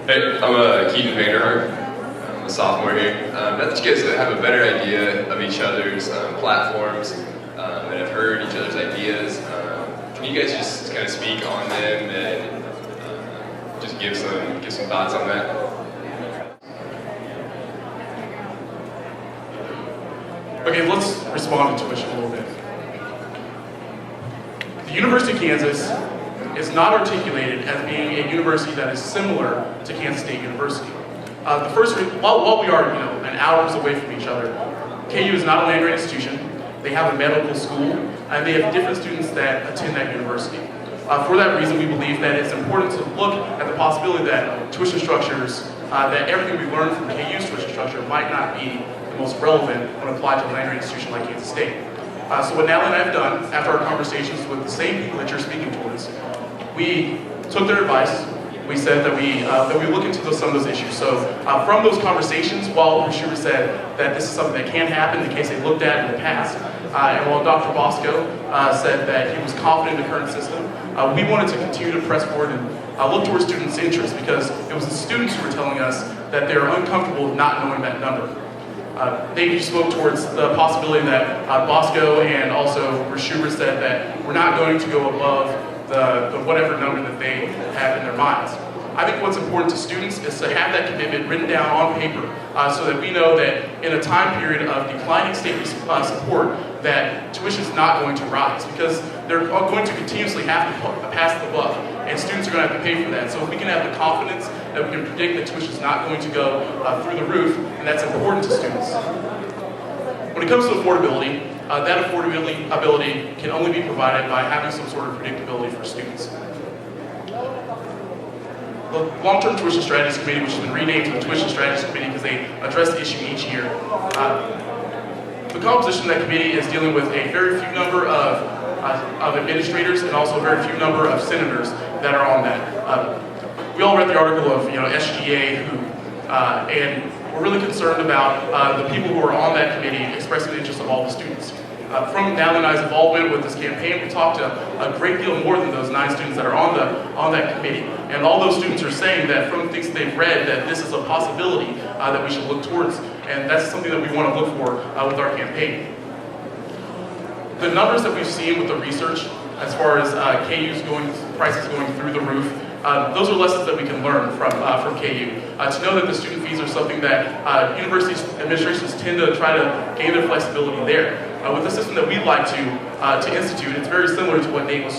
Hey, I'm Keaton Vanderhart. I'm a sophomore here. Now that you guys have a better idea of each other's platforms and have heard each other's ideas, can you guys just kind of speak on them and just give some thoughts on that? Okay, let's respond to tuition a little bit. The University of Kansas is not articulated as being a university that is similar to Kansas State University. While we are, an hours away from each other, KU is not a land-grant institution. They have a medical school, and they have different students that attend that university. For that reason, we believe that it's important to look at the possibility that tuition structures, that everything we learn from KU's tuition structure might not be the most relevant when applied to a land-grant institution like Kansas State. So what Natalie and I have done, after our conversations with the same people that you're speaking towards, we took their advice. We said that we look into some of those issues. So from those conversations, while Rashida said that this is something that can happen in the case they looked at in the past, and while Dr. Bosco said that he was confident in the current system, we wanted to continue to press forward and look towards students' interests, because it was the students who were telling us that they were uncomfortable with not knowing that number. They spoke towards the possibility that Bosco and also Rashida said that we're not going to go above the whatever number that they have in their minds. I think what's important to students is to have that commitment written down on paper so that we know that in a time period of declining state support that tuition is not going to rise, because they're going to continuously have to pass the buck, and students are going to have to pay for that. So if we can have the confidence that we can predict that tuition is not going to go through the roof, and that's important to students. When it comes to affordability, that affordability can only be provided by having some sort of predictability for students. The Long-Term Tuition Strategies Committee, which has been renamed to the Tuition Strategies Committee because they address the issue each year. The composition of that committee is dealing with a very few number of administrators and also a very few number of senators that are on that. We all read the article of SGA, and we're really concerned about the people who are on that committee expressing the interest of all the students. From Natalie and I's involvement with this campaign, we talked to a great deal more than those 9 students that are on that committee. And all those students are saying that from things they've read that this is a possibility that we should look towards. And that's something that we want to look for with our campaign. The numbers that we've seen with the research, as far as KU's prices going through the roof, those are lessons that we can learn from KU. To know that the student fees are something that universities administrations tend to try to gain their flexibility there. With the system that we'd like to institute, it's very similar to what Nate was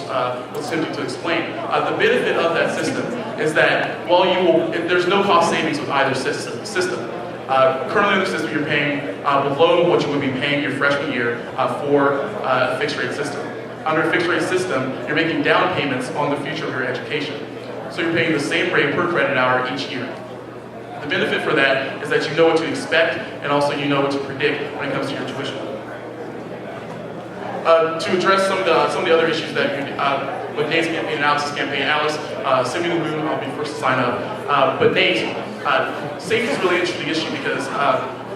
attempting to explain. The benefit of that system is that while there's no cost savings with either system. Currently in the system, you're paying below what you would be paying your freshman year for a fixed rate system. Under a fixed rate system, you're making down payments on the future of your education. So you're paying the same rate per credit hour each year. The benefit for that is that you know what to expect, and also you know what to predict when it comes to your tuition. To address some of the other issues that with Nate's campaign, Alex's campaign, Alex, send me the moon, I'll be first to sign up. But Nate, safety is a really interesting issue because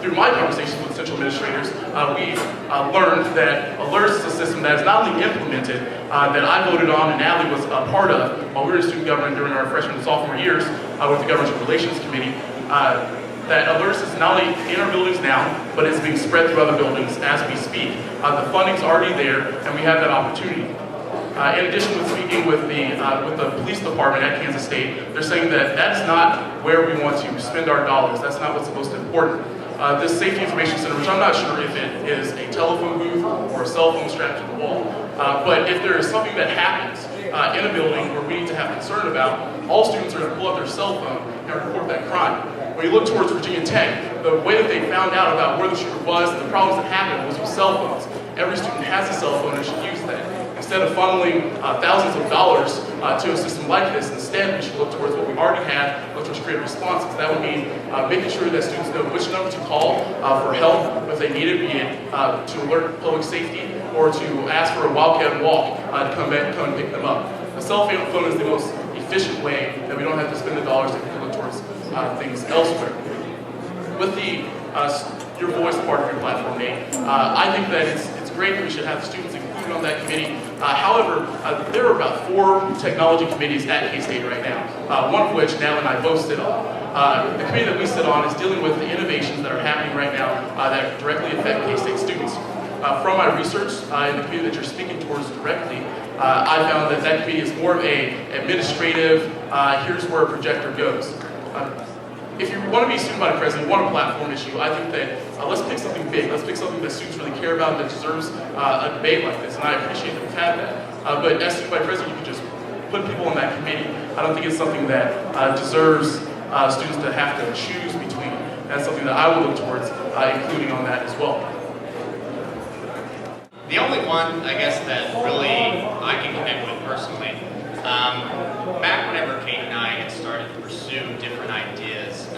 through my conversations with central administrators, we learned that alerts is a system that is not only implemented, that I voted on and Natalie was a part of while we were in student government during our freshman and sophomore years with the Government Relations Committee, that alerts is not only in our buildings now, but it's being spread through other buildings as we speak. The funding's already there, and we have that opportunity. In addition to speaking with the police department at Kansas State, they're saying that that's not where we want to spend our dollars. That's not what's the most important. This safety information center, which I'm not sure if it is a telephone booth or a cell phone strapped to the wall, but if there is something that happens in a building where we need to have concern about, all students are going to pull up their cell phone and report that crime. When you look towards Virginia Tech, the way that they found out about where the shooter was and the problems that happened was with cell phones. Every student has a cell phone and should use that. Instead of funneling thousands of dollars to a system like this, instead we should look towards what we already have, look towards creative responses. That would mean making sure that students know which number to call for help if they need it, be it to alert public safety or to ask for a Wildcat walk to come and pick them up. A cell phone is the most efficient way that we don't have to spend the dollars that we can look towards things elsewhere. With the your voice part of your platform, Nate, I think that it's great that we should have students included sit on that committee. However, there are about 4 technology committees at K-State right now, one of which Nell and I both sit on. The committee that we sit on is dealing with the innovations that are happening right now that directly affect K-State students. From my research in the committee that you're speaking towards directly, I found that that committee is more of a administrative, here's where a projector goes. If you want to be a student body president, you want a platform issue, I think that let's pick something big. Let's pick something that students really care about that deserves a debate like this, and I appreciate that we've had that. But as student body president, you can just put people on that committee. I don't think it's something that deserves students to have to choose between. That's something that I would look towards including on that as well. The only one, I guess, that really I can connect with personally, back whenever Kate and I had started to pursue different ideas,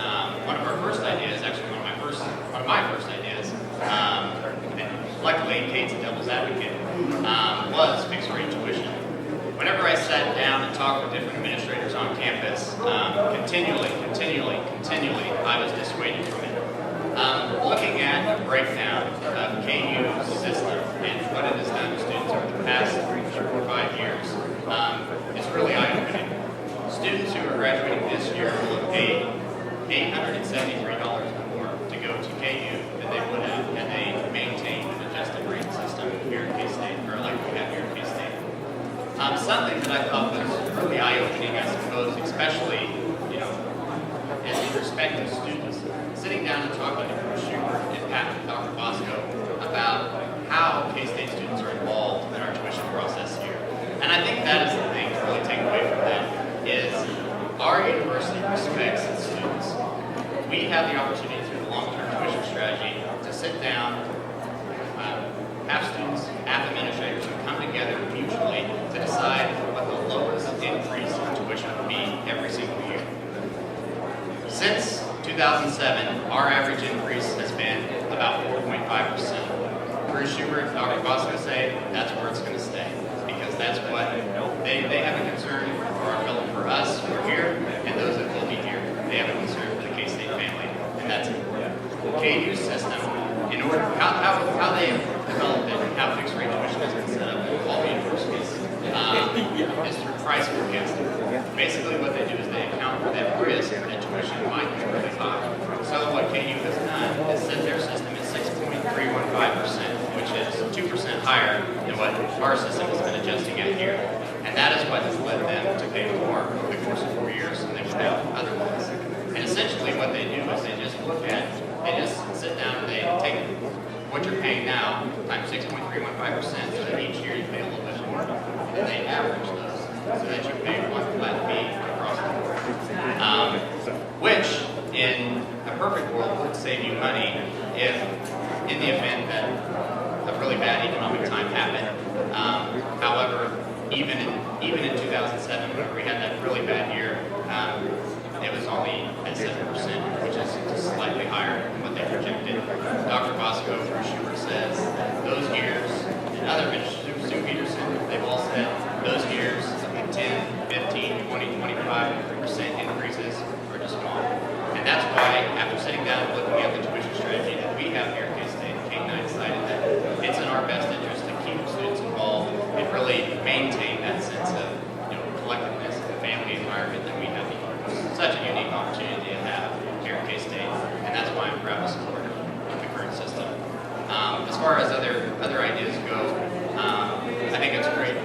one of our first ideas, actually one of my first ideas, and luckily Kate's a devil's advocate, was fixed rate tuition. Whenever I sat down and talked with different administrators on campus, continually, I was dissuaded from it. Looking at the breakdown of KU's system and what it has done to students over the past 4 or 5 years is really eye-opening. Students who are graduating this year will have paid $873 more to go to KU than they would have had they maintained an adjusted rate system here at K-State, or like we have here at K-State. Something that I thought was really eye-opening, I suppose, especially, in respect to students, sitting down and talking to Bruce Schubert and Dr. Bosco about how K-State students are involved in our tuition process here. And I think that is the thing to really take away from that, is our university respects its students. We have the opportunity through the long-term tuition strategy to sit down, have students, have administrators who come together mutually to decide what the lowest increase in tuition will be every single year. Since 2007, our average increase has been about 4.5%. Bruce Schubert and Dr. Bosco say that's where it's going to stay, because that's what they have a concern for us who are here, and those that will be here. They have a concern for the K-State family, and that's important. KU system, in order how they developed it, how fixed rate tuition has been set up in all the universities, is through price forecasting. Basically, what they do is they account for that risk that tuition might be really high. So what KU has done is set their system at 6.315%, which is 2% higher than what our system has been adjusting at here. And that is what has led them to pay more over the course of 4 years than they would have otherwise. And essentially what they do is they just sit down and they take what you're paying now times 6.315%, so that each year you pay a little bit more, and they average those so that you pay one flat fee across the board. Which, in a perfect world, would save you money if, in the event that a really bad economic time happened. However, even in 2007, when we had that really bad year, it was only at 7%, which is just slightly higher than what they projected. Dr. Bosco, Bruce Schubert says those years, and other ministers, Sue Peterson, they've all said those years of 10, 15, 20, 25% increases are just gone. And that's why, after sitting down and looking at the tuition strategy that we have here at K-State, Kate and I decided that it's in our best interest to keep students involved and really maintain that sense of collectiveness and family environment that we have. Such a unique opportunity to have here at K-State, and that's why I'm proud to support the current system. As far as other ideas go, I think it's great.